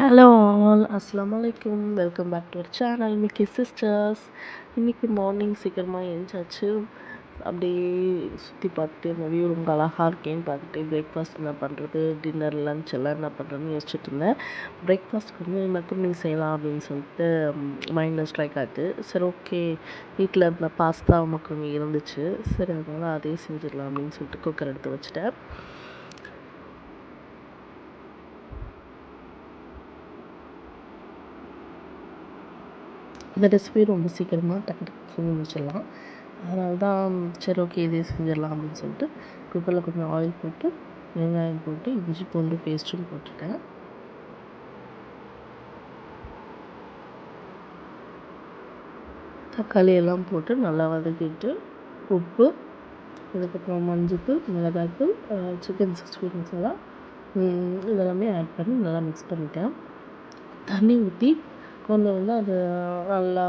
Hello all, அஸ்ஸலாமு அலைக்கும். Welcome back to our channel Mickey sisters. இன்றைக்கி மார்னிங் சீக்கிரமாக எழுந்தாச்சு. அப்படியே சுற்றி பார்த்துட்டு இந்த வியூ ரொம்ப அழகாக இருக்கேன்னு பார்த்துட்டு பிரேக்ஃபாஸ்ட் என்ன பண்ணுறது, டின்னர் லன்ச் எல்லாம் என்ன பண்ணுறதுன்னு யோசிச்சுட்டு இருந்தேன். பிரேக்ஃபாஸ்ட் வந்து மக்ருனி செய்யலாம் அப்படின்னு சொல்லிட்டு மைண்டில் ஸ்ட்ரைக் ஆகிட்டு, சரி ஓகே வீட்டில் இருந்த பாஸ்தா மக்ருனி இருந்துச்சு, சரி அதனால் அதே செஞ்சிடலாம் அப்படின்னு சொல்லிட்டு குக்கர் எடுத்து வச்சுட்டேன். இந்த ரெசிபி ரொம்ப சீக்கிரமாக டக்கு செஞ்சு முடிச்சிடலாம். அதனால தான் சரி ஓகே இதே செஞ்சிடலாம் அப்படின்னு சொல்லிட்டு குக்கரில் கொஞ்சம் ஆயில் போட்டு வெங்காயம் போட்டு இஞ்சி பூண்டு பேஸ்ட்டும் போட்டுட்டேன். தக்காளி எல்லாம் போட்டு நல்லா வதக்கிட்டு உப்பு, அதுக்கப்புறம் மஞ்சள், மிளகாய்த்தூள், சிக்கன் 65 மசாலா இதெல்லாமே ஆட் பண்ணி நல்லா மிக்ஸ் பண்ணிட்டேன். தண்ணி ஊற்றி கொஞ்சம் வந்து அது நல்லா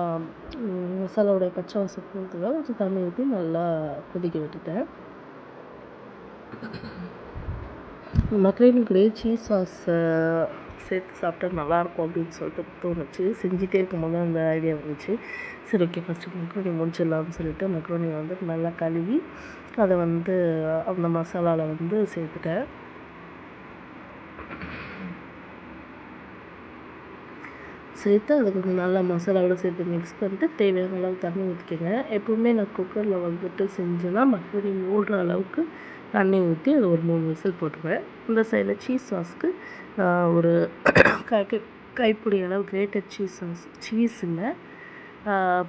மசாலாவோடைய பச்சை வாசம் போகிறதுக்காக கொஞ்சம் தண்ணி ஊற்றி நல்லா கொதிக்க விட்டுட்டேன். மக்ருனி கூடயே சீஸ் சாஸ் சேர்த்து சாப்பிட்டா நல்லாயிருக்கும் அப்படின்னு சொல்லிட்டு தோணுச்சு. செஞ்சுட்டே இருக்கும்போது அந்த ஐடியா வந்துச்சு. சரி ஓகே ஃபஸ்ட்டு மக்ருனி முடிச்சிடலாம்னு சொல்லிட்டு மக்ருனி வந்து நல்லா கழுவி அதை வந்து அந்த மசாலாவில் வந்து சேர்த்துட்டேன். சேர்த்து அதை கொஞ்சம் நல்லா மசாலாவோட சேர்த்து மிக்ஸ் பண்ணிட்டு தேவையான அளவு தண்ணி ஊற்றிக்கங்க. எப்போவுமே நான் குக்கரில் வந்துட்டு செஞ்சேன்னா மக்ருனி மூழ்கிற அளவுக்கு தண்ணி ஊற்றி அது ஒரு 3 விசில் போட்டுருவேன். இந்த சைடில் சீஸ் சாஸ்க்கு ஒரு கைப்பிடி அளவு கிரேட்டட் சீஸுங்க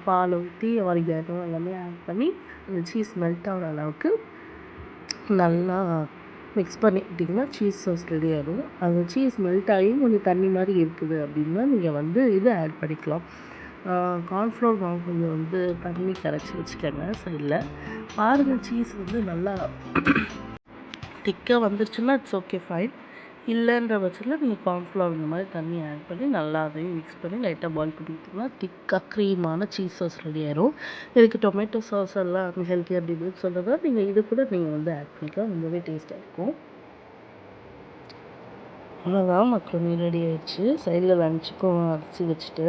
பால் ஊற்றி ஆரிகானோ எல்லாமே ஆட் பண்ணி அந்த சீஸ் மெல்ட் ஆகிற அளவுக்கு நல்லா மிக்ஸ் பண்ணிக்கிட்டிங்கன்னா சீஸ் சாஸ் ரெடி ஆகிடும். அந்த சீஸ் மெல்ட் ஆகி கொஞ்சம் தண்ணி மாதிரி இருக்குது அப்படின்னா நீங்கள் வந்து இது ஆட் பண்ணிக்கலாம். கார்ன்ஃப்ளவர் மாவு கொஞ்சம் வந்து தண்ணி கரைச்சி வச்சுக்கோங்க சைடில். பாருங்கள் சீஸ் வந்து நல்லா திக்காக வந்துருச்சுன்னா இட்ஸ் ஓகே ஃபைன். இல்லைன்ற பட்சத்தில் நீங்கள் கார்ன்ஃப்ளவர் இந்த மாதிரி தண்ணி ஆட் பண்ணி நல்லா அதையும் மிக்ஸ் பண்ணி லைட்டாக பாயில் பண்ணிக்கிட்டிங்கன்னா திக்காக க்ரீமான சீஸ் சாஸ் ரெடி ஆயிடும். இதுக்கு டொமேட்டோ சாஸ் எல்லாம் அன்ஹெல்தி அப்படின்னு சொல்கிறதா நீங்கள் இது கூட நீங்கள் வந்து ஆட் பண்ணிக்கலாம், ரொம்பவே டேஸ்ட்டாக இருக்கும். அவ்வளோதான் மக்ருனி ரெடி ஆயிடுச்சு. சைடில் லஞ்சுக்கும் அரைச்சி வச்சுட்டு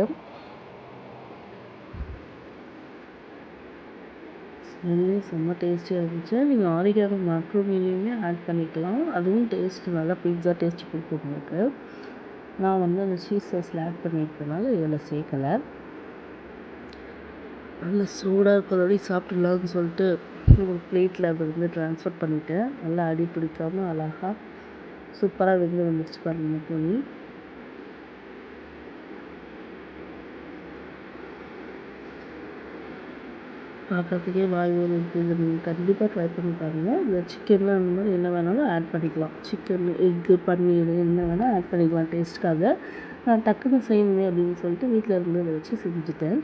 செம்ம டேஸ்டியாக இருந்துச்சு. நீங்கள் ஆரிகானோ மக்ருனிலையுமே ஆட் பண்ணிக்கலாம், அதுவும் டேஸ்ட்டு நல்லா பீட்சா டேஸ்ட் கொடுக்கும் உங்களுக்கு. நான் வந்து அந்த சீஸ் சாஸில் ஆட் பண்ணியிருக்கனால இதில் சேர்க்கலை. நல்லா சூடாக இருக்கிறதோடய சாப்பிட்லான்னு சொல்லிட்டு ஒரு பிளேட்டில் அதை வந்து ட்ரான்ஸ்ஃபர் பண்ணிவிட்டேன். நல்லா அடி பிடிக்காமல் அழகாக சூப்பராக வெந்து வந்துருச்சு பாருங்கள் மக்ருனி. பார்க்கறதுக்கே வாய் ஊறுது. இது நீங்கள் கண்டிப்பாக ட்ரை பண்ணி பாருங்கள். இந்த சிக்கனில் அந்த மாதிரி என்ன வேணாலும் ஆட் பண்ணிக்கலாம். சிக்கன், எக்கு, பன்னீர் என்ன வேணால் ஆட் பண்ணிக்கலாம் டேஸ்ட்டுக்காக. நான் டக்குன்னு செய்யணுமே அப்படின்னு சொல்லிட்டு வீட்டில் இருந்ததை வச்சு செஞ்சுட்டேன்.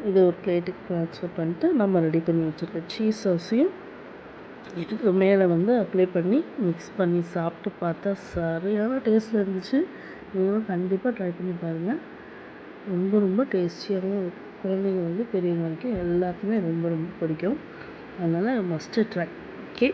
இதை ஒரு பிளேட்டுக்கு ட்ரான்ஸ்ஃபர் பண்ணிட்டு நம்ம ரெடி பண்ணி வச்சுருக்க சீஸ் சாஸையும் இதுக்கு மேலே வந்து அப்ளை பண்ணி மிக்ஸ் பண்ணி சாப்பிட்டு பார்த்தா சரியான டேஸ்ட்டில் இருந்துச்சு. நீங்களும் கண்டிப்பாக ட்ரை பண்ணி பாருங்கள். ரொம்ப ரொம்ப டேஸ்டியாகவும் இருக்கும். குழந்தைங்க வந்து பெரியவங்க வரைக்கும் எல்லாருக்குமே ரொம்ப ரொம்ப பிடிக்கும். அதனால் மஸ்ட்டு ட்ரை. ஓகே.